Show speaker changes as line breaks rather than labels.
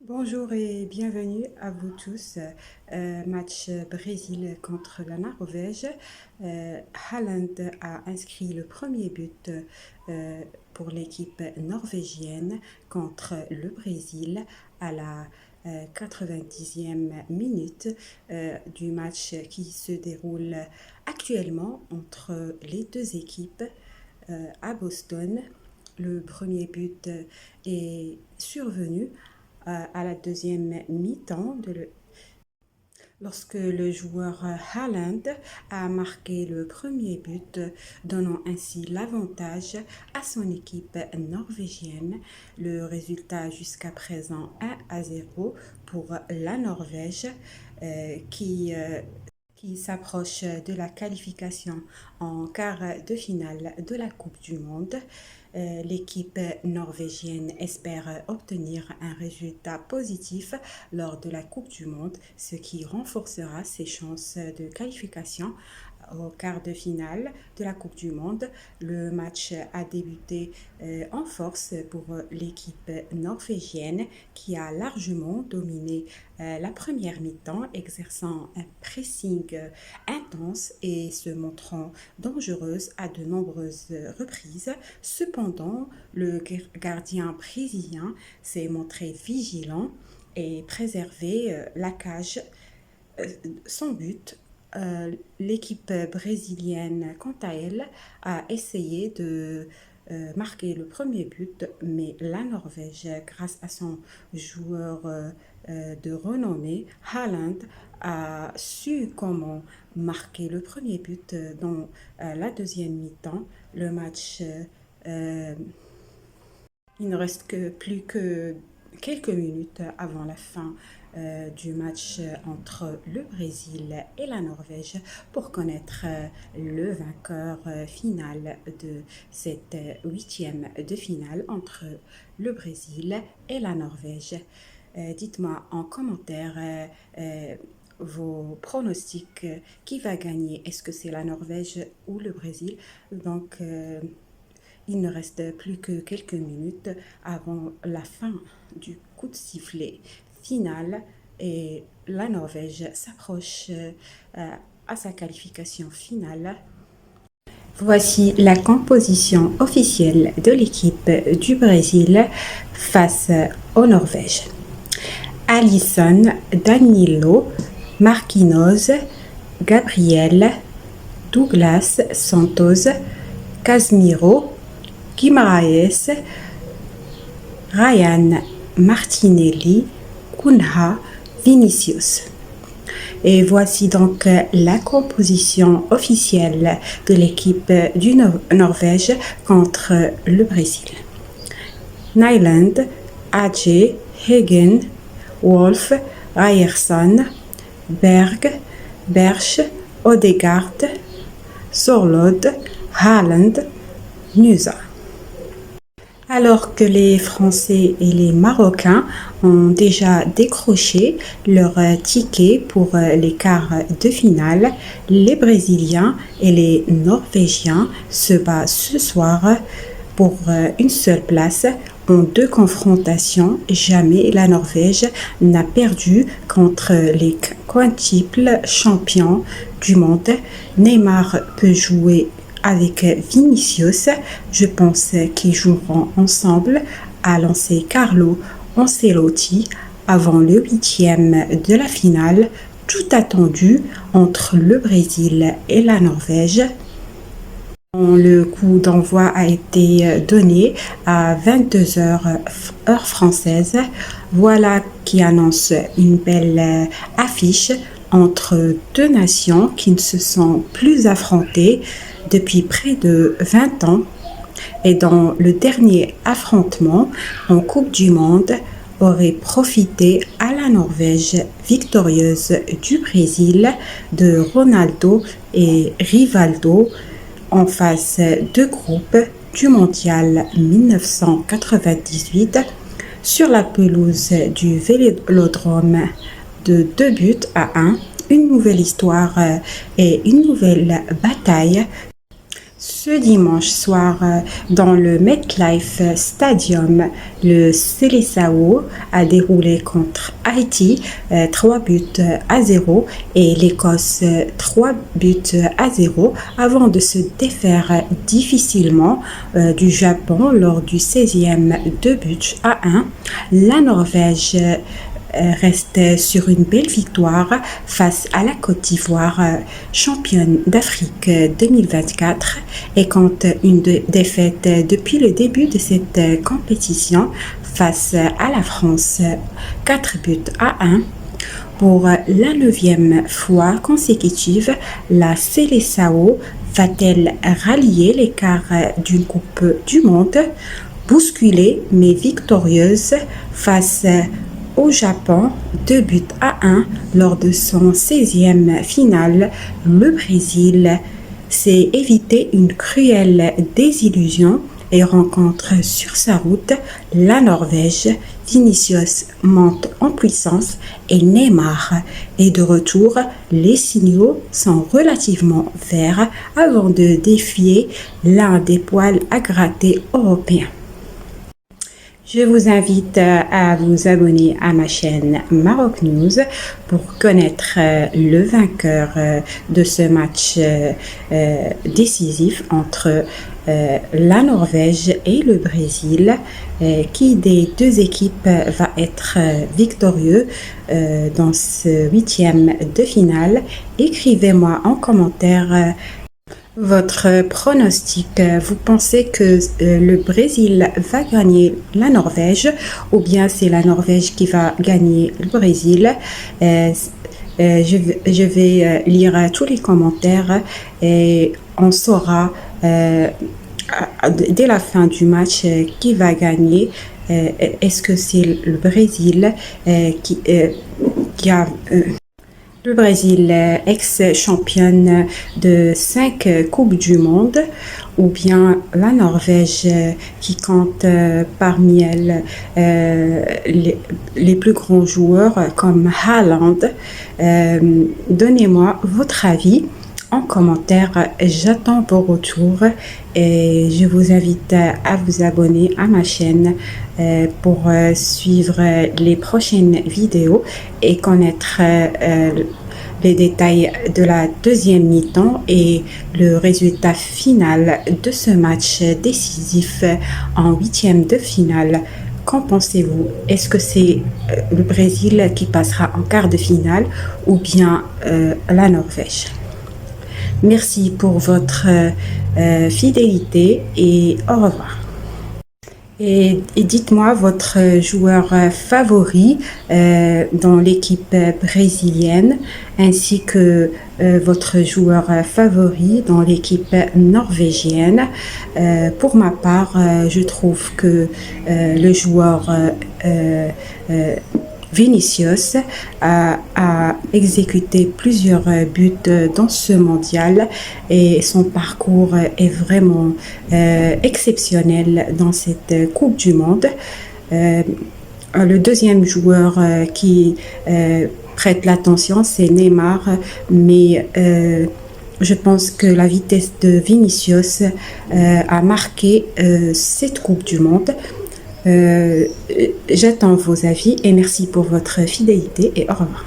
Bonjour et bienvenue à vous tous. Match Brésil contre la Norvège. Haaland a inscrit le premier but euh, pour l'équipe norvégienne contre le Brésil à la 90e minute du match qui se déroule actuellement entre les deux équipes à Boston. Le premier but est survenu à la deuxième mi-temps lorsque le joueur Haaland a marqué le premier but, donnant ainsi l'avantage à son équipe norvégienne. Le résultat jusqu'à présent 1-0 pour la Norvège qui s'approche de la qualification en quart de finale de la Coupe du Monde. L'équipe norvégienne espère obtenir un résultat positif lors de la Coupe du Monde, ce qui renforcera ses chances de qualification au quart de finale de la Coupe du Monde. Le match a débuté en force pour l'équipe norvégienne qui a largement dominé la première mi-temps, exerçant un pressing intense et se montrant dangereuse à de nombreuses reprises. Cependant, le gardien brésilien s'est montré vigilant et préservé la cage sans but. L'équipe brésilienne, quant à elle, a essayé de marquer le premier but, mais la Norvège, grâce à son joueur de renommée, Haaland, a su comment marquer le premier but dans la deuxième mi-temps. Le match, il ne reste plus que quelques minutes avant la fin du match entre le Brésil et la Norvège pour connaître le vainqueur final de cette huitième de finale entre le Brésil et la Norvège. Dites-moi en commentaire vos pronostics, qui va gagner? Est-ce que c'est la Norvège ou le Brésil? Donc, il ne reste plus que quelques minutes avant la fin du coup de sifflet final et la Norvège s'approche à sa qualification finale. Voici la composition officielle de l'équipe du Brésil face aux Norvèges. Alisson, Danilo, Marquinhos, Gabriel, Douglas Santos, Casemiro, Guimaraes, Ryan Martinelli, Cunha, Vinicius. Et voici donc la composition officielle de l'équipe du Norvège contre le Brésil. Nyland, Adje, Hegen, Wolf, Ryerson, Berg, Berch, Odegaard, Sorloth, Haaland, Nusa. Alors que les Français et les Marocains ont déjà décroché leur ticket pour les quarts de finale, les Brésiliens et les Norvégiens se battent ce soir pour une seule place. En deux confrontations, jamais la Norvège n'a perdu contre les quintuples champions du monde. Neymar peut jouer avec Vinicius. Je pense qu'ils joueront ensemble, a lancé Carlo Ancelotti avant le huitième de la finale, tout attendu entre le Brésil et la Norvège. Le coup d'envoi a été donné à 22 heures heure française. Voilà qui annonce une belle affiche entre deux nations qui ne se sont plus affrontées depuis près de 20 ans. Et dans le dernier affrontement en Coupe du Monde, aurait profité à la Norvège victorieuse du Brésil de Ronaldo et Rivaldo en phase de groupe du mondial 1998 sur la pelouse du Vélodrome de 2-1. Une nouvelle histoire et une nouvelle bataille Ce dimanche soir, dans le MetLife Stadium, le Seleção a déroulé contre Haïti 3 buts à 0 et l'Écosse 3 buts à 0 avant de se défaire difficilement du Japon lors du 16e 2 buts à 1. La Norvège reste sur une belle victoire face à la Côte d'Ivoire, championne d'Afrique 2024, et compte une défaite depuis le début de cette compétition face à la France, 4 buts à 1. Pour la 9e fois consécutive, la Seleção va-t-elle rallier l'écart d'une Coupe du Monde? Bousculée mais victorieuse face au Japon, 2 buts à 1 lors de son 16e finale, le Brésil s'est évité une cruelle désillusion et rencontre sur sa route la Norvège. Vinicius monte en puissance et Neymar est de retour. Les signaux sont relativement verts avant de défier l'un des poils à gratter européens. Je vous invite à vous abonner à ma chaîne Maroc News pour connaître le vainqueur de ce match décisif entre la Norvège et le Brésil. Qui des deux équipes va être victorieux dans ce 8e de finale? Écrivez-moi en commentaire votre pronostic. Vous pensez que le Brésil va gagner la Norvège ou bien c'est la Norvège qui va gagner le Brésil? Je vais lire tous les commentaires et on saura dès la fin du match qui va gagner. Est-ce que c'est le Brésil qui a... Le Brésil, ex-championne de 5 Coupes du Monde, ou bien la Norvège qui compte parmi elles les plus grands joueurs comme Haaland. Donnez-moi votre avis en commentaire. J'attends vos retours et je vous invite à vous abonner à ma chaîne pour suivre les prochaines vidéos et connaître les détails de la deuxième mi-temps et le résultat final de ce match décisif en 8e de finale. Qu'en pensez-vous? Est-ce que c'est le Brésil qui passera en quart de finale ou bien la Norvège? Merci pour votre fidélité et au revoir. Et dites-moi votre joueur favori dans l'équipe brésilienne ainsi que votre joueur favori dans l'équipe norvégienne. Pour ma part, je trouve que le joueur Vinicius a exécuté plusieurs buts dans ce mondial et son parcours est vraiment exceptionnel dans cette Coupe du Monde. Le deuxième joueur qui prête l'attention, c'est Neymar, mais je pense que la vitesse de Vinicius a marqué cette Coupe du Monde. J'attends vos avis et merci pour votre fidélité et au revoir.